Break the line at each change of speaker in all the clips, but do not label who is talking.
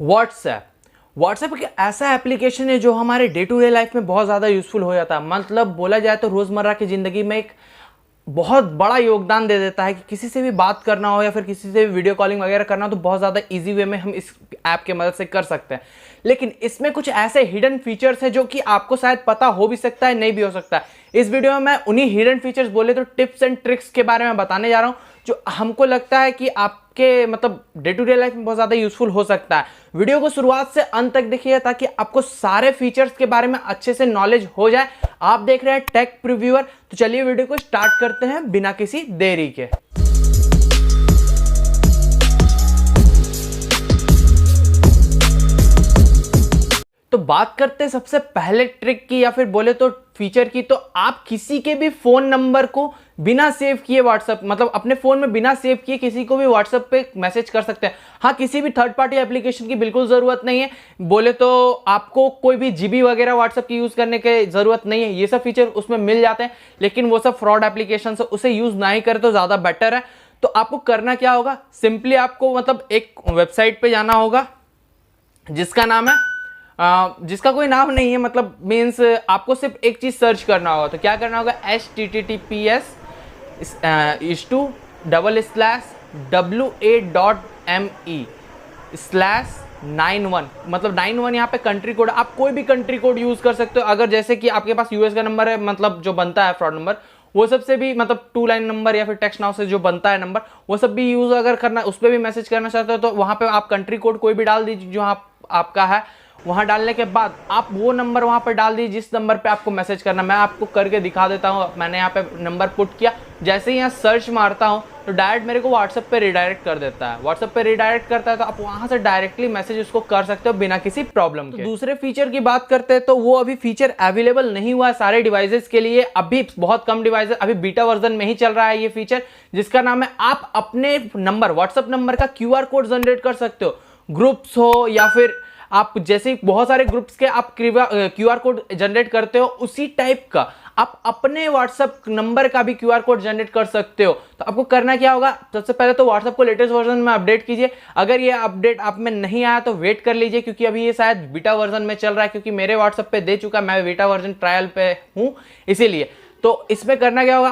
WhatsApp WhatsApp एक ऐसा application है जो हमारे डे टू डे लाइफ में बहुत ज़्यादा यूजफुल हो जाता है। मतलब बोला जाए तो रोज़मर्रा की ज़िंदगी में एक बहुत बड़ा योगदान दे देता है कि किसी से भी बात करना हो या फिर किसी से भी वीडियो कॉलिंग वगैरह करना हो तो बहुत ज़्यादा इजी वे में हम इस ऐप के मदद से कर सकते हैं। लेकिन इसमें कुछ ऐसे हिडन फीचर्स हैं जो कि आपको शायद पता हो भी सकता है, नहीं भी हो सकता है। इस वीडियो में मैं उन्हीं हिडन फीचर्स बोले तो टिप्स एंड ट्रिक्स के बारे में बताने जा रहा हूं जो हमको लगता है कि आपके मतलब डे टू डे लाइफ में बहुत ज़्यादा यूजफुल हो सकता है। वीडियो को शुरुआत से अंत तक देखिए ताकि आपको सारे फीचर्स के बारे में अच्छे से नॉलेज हो जाए। आप देख रहे हैं टेक प्रीव्यूअर, तो चलिए वीडियो को स्टार्ट करते हैं बिना किसी देरी के। तो बात करते हैं सबसे पहले ट्रिक की या फिर बोले तो फीचर की। तो आप किसी के भी फोन नंबर को बिना सेव किए व्हाट्सएप मतलब अपने फोन में बिना सेव किए किसी को भी व्हाट्सएप पे मैसेज कर सकते हैं। हाँ, किसी भी थर्ड पार्टी एप्लीकेशन की बिल्कुल जरूरत नहीं है। बोले तो आपको कोई भी जीबी वगैरह व्हाट्सएप की यूज करने की जरूरत नहीं है। ये सब फीचर उसमें मिल जाते हैं, लेकिन वो सब फ्रॉड एप्लीकेशन है, उसे यूज ना ही करें तो ज्यादा बेटर है। तो आपको करना क्या होगा, सिंपली आपको मतलब एक वेबसाइट पे जाना होगा जिसका नाम है जिसका कोई नाम नहीं है, मतलब मीन्स आपको सिर्फ एक चीज सर्च करना होगा। तो क्या करना होगा, https://wa.me/91 मतलब 91 यहाँ पे कंट्री कोड। आप कोई भी कंट्री कोड यूज कर सकते हो। अगर जैसे कि आपके पास यूएस का नंबर है, मतलब जो बनता है फ्रॉड नंबर, वो सबसे भी मतलब 2 लाइन नंबर या फिर टेक्स्ट नाउ से जो बनता है नंबर, वो सब भी यूज अगर करना, उस पर भी मैसेज करना चाहते हो तो वहां पे आप कंट्री कोड कोई भी डाल दीजिए जो आपका है। वहां डालने के बाद आप वो नंबर वहां पर डाल दीजिए जिस नंबर पे आपको मैसेज करना। मैं आपको करके दिखा देता हूं। मैंने यहाँ पे नंबर पुट किया, जैसे ही यहाँ सर्च मारता हूं तो डायरेक्ट मेरे को व्हाट्सएप पे रिडायरेक्ट कर देता है। व्हाट्सएप पे रिडायरेक्ट करता है तो आप वहां से डायरेक्टली मैसेज उसको कर सकते हो बिना किसी प्रॉब्लम के। तो दूसरे फीचर की बात करते हैं तो वो अभी फीचर अवेलेबल नहीं हुआ है सारे डिवाइसेस के लिए। अभी बहुत कम डिवाइसेस, अभी बीटा वर्जन में ही चल रहा है ये फीचर, जिसका नाम है आप अपने नंबर व्हाट्सएप नंबर का क्यूआर कोड जनरेट कर सकते हो। ग्रुप्स हो या फिर आप जैसे बहुत सारे ग्रुप्स के आप क्यूआर कोड जनरेट करते हो, उसी टाइप का आप अपने व्हाट्सएप नंबर का भी क्यूआर कोड जनरेट कर सकते हो। तो आपको करना क्या होगा, सबसे पहले तो व्हाट्सएप को लेटेस्ट वर्जन में अपडेट कीजिए। अगर ये अपडेट आप में नहीं आया तो वेट कर लीजिए, क्योंकि अभी ये शायद बीटा वर्जन में चल रहा है, क्योंकि मेरे व्हाट्सएप पे दे चुका, मैं बीटा वर्जन ट्रायल पे हूँ इसीलिए। तो इसमें करना क्या होगा,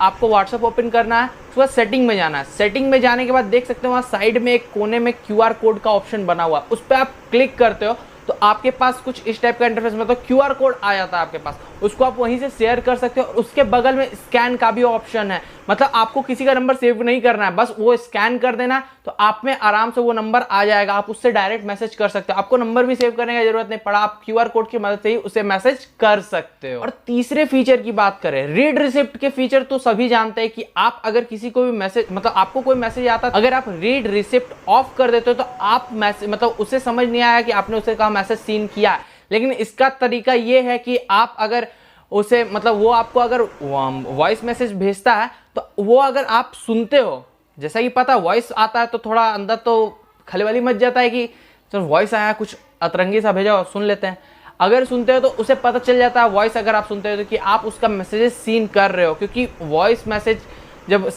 आपको व्हाट्सएप ओपन करना है, उसके बाद सेटिंग में जाना है। सेटिंग में जाने के बाद देख सकते हो वहाँ साइड में एक कोने में क्यूआर कोड का ऑप्शन बना हुआ है, उस पर आप क्लिक करते हो तो आपके पास कुछ इस टाइप का इंटरफेस मतलब क्यूआर कोड आ जाता है आपके पास। उसको आप वहीं से शेयर कर सकते हो। उसके बगल में स्कैन का भी ऑप्शन है, मतलब आपको किसी का नंबर सेव नहीं करना है, बस वो स्कैन कर देना है तो आप में आराम से वो नंबर आ जाएगा। आप उससे डायरेक्ट मैसेज कर सकते हो, आपको नंबर भी सेव करने की जरूरत नहीं पड़ा, आप क्यूआर कोड की मदद से ही उसे मैसेज कर सकते हो। और तीसरे फीचर की बात करें, रीड रिसिप्ट के फीचर तो सभी जानते हैं कि आप अगर किसी को भी मैसेज मतलब आपको कोई मैसेज आता है, अगर आप रीड रिसिप्ट ऑफ कर देते हो तो आप मैसेज मतलब उसे समझ नहीं आया कि आपने उसे कहा मैसेज सीन किया। लेकिन इसका तरीका यह है कि आप अगर उसे मतलब वो आपको अगर वॉइस मैसेज भेजता है तो वो अगर आप सुनते हो, जैसा कि पता वॉइस आता है तो थोड़ा अंदर तो खलबली मच जाता है कि चलो वॉइस आया, कुछ अतरंगी सा भेजा, सुन लेते हैं। अगर सुनते हो तो उसे पता चल जाता है वॉइस अगर आप सुनते हो तो कि आप उसका मैसेज सीन कर रहे हो, क्योंकि वॉइस मैसेज जब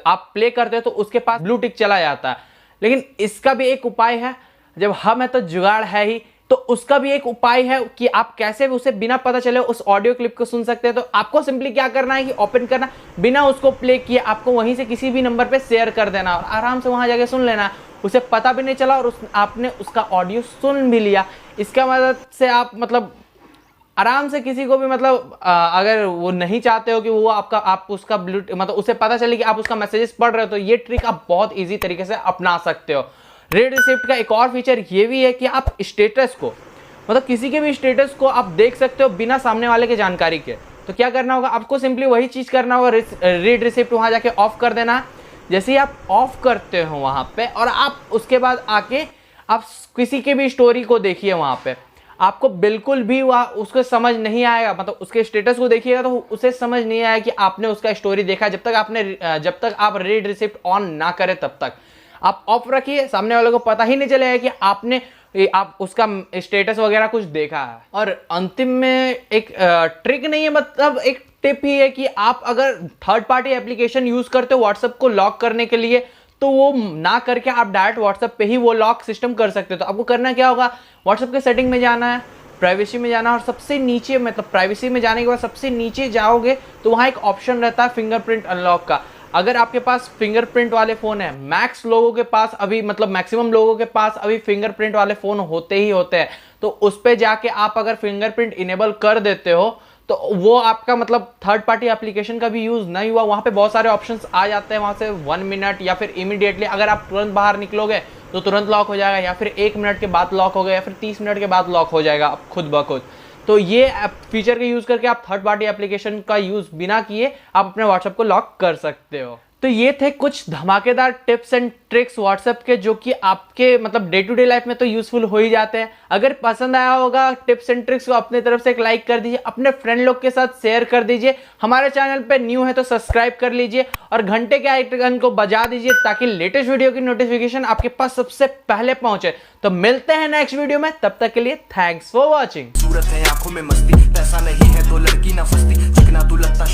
आप प्ले करते हो तो उसके पास ब्लू टिक चला जाता है। लेकिन इसका भी एक उपाय है, जब हम है तो जुगाड़ है ही, तो उसका भी एक उपाय है कि आप कैसे उसे बिना पता चले उस ऑडियो क्लिप को सुन सकते हैं। तो आपको सिंपली क्या करना है कि ओपन करना, बिना उसको प्ले किए आपको वहीं से किसी भी नंबर पे शेयर कर देना और आराम से वहां जाके सुन लेना। उसे पता भी नहीं चला और आपने उसका ऑडियो सुन भी लिया। इसका मदद से आप मतलब आराम से किसी को भी मतलब अगर वो नहीं चाहते हो कि वो आप उसका मतलब उसे पता चले कि आप उसका मैसेजेस पढ़ रहे हो, तो ये ट्रिक आप बहुत ईजी तरीके से अपना सकते हो। रीड रिसिप्ट का एक और फीचर ये भी है कि आप स्टेटस को मतलब किसी के भी स्टेटस को आप देख सकते हो बिना सामने वाले के जानकारी के। तो क्या करना होगा, आपको सिंपली वही चीज करना होगा, रीड रिसिप्ट वहां जाके ऑफ कर देना है। जैसे ही आप ऑफ करते हो वहां पे और आप उसके बाद आके आप किसी के भी स्टोरी को देखिए, वहां पे आपको बिल्कुल भी वह उसको समझ नहीं आएगा, मतलब उसके स्टेटस को देखिएगा तो उसे समझ नहीं आएगा कि आपने उसका स्टोरी देखा। जब तक आप रीड रिसिप्ट ऑन ना करें तब तक आप ऑफ रखिए, सामने वाले को पता ही नहीं चलेगा कि आप उसका स्टेटस वगैरह कुछ देखा है। और अंतिम में एक ट्रिक नहीं है, मतलब एक टिप ही है कि आप अगर थर्ड पार्टी एप्लीकेशन यूज करते हो व्हाट्सएप को लॉक करने के लिए, तो वो ना करके आप डायरेक्ट व्हाट्सएप पे ही वो लॉक सिस्टम कर सकते हो। तो आपको करना क्या होगा, व्हाट्सएप के सेटिंग में जाना है, प्राइवेसी में जाना, और सबसे नीचे मतलब प्राइवेसी में जाने के बाद सबसे नीचे जाओगे तो वहाँ एक ऑप्शन रहता है फिंगरप्रिंट अनलॉक का। अगर आपके पास फिंगरप्रिंट वाले फ़ोन है, मैक्स लोगों के पास अभी मतलब मैक्सिमम लोगों के पास अभी फिंगरप्रिंट वाले फ़ोन होते ही होते हैं, तो उस पर जाके आप अगर फिंगरप्रिंट इनेबल कर देते हो तो वो आपका मतलब थर्ड पार्टी एप्लीकेशन का भी यूज़ नहीं हुआ, वहाँ पे बहुत सारे ऑप्शंस आ जाते हैं, वहाँ से 1 मिनट या फिर इमीडिएटली अगर आप तुरंत बाहर निकलोगे तो तुरंत लॉक हो जाएगा, या फिर 1 मिनट के बाद लॉक होगा, या फिर 30 मिनट के बाद लॉक हो जाएगा खुद ब खुद। तो ये फीचर का यूज़ करके आप थर्ड पार्टी एप्लीकेशन का यूज़ बिना किए आप अपने व्हाट्सएप को लॉक कर सकते हो। तो ये थे कुछ धमाकेदार टिप्स एंड ट्रिक्स व्हाट्सएप के, जो कि आपके मतलब डे टू डे लाइफ में तो यूजफुल हो ही जाते हैं। अगर पसंद आया होगा टिप्स एंड ट्रिक्स को अपने तरफ से एक लाइक कर दीजिए, अपने फ्रेंड लोग के साथ शेयर कर दीजिए, हमारे चैनल पे न्यू है तो सब्सक्राइब कर लीजिए और घंटे के आइकन को बजा दीजिए ताकि लेटेस्ट वीडियो की नोटिफिकेशन आपके पास सबसे पहले पहुंचे। तो मिलते हैं नेक्स्ट वीडियो में, तब तक के लिए थैंक्स फॉर वॉचिंग।
सूरत है आंखों में मस्ती, पैसा नहीं है तो लड़की ना फंसती, चिकना तू लगता